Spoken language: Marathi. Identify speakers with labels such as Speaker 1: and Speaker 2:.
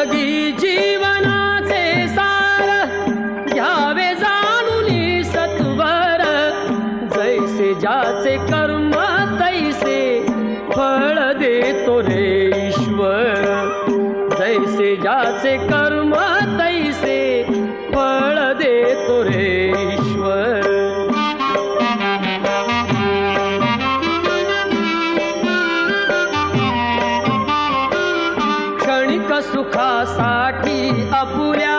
Speaker 1: जिंदगी जीवनाचे सार घ्यावे जाणून सत्वर जैसे ज्याचे कर्म तैसे फळ देतो रे ईश्वर जैसे ज्याचे कर्म तैसे फळ देतो रे ईश्वर क्षणिक सुखासाठी अपुऱ्या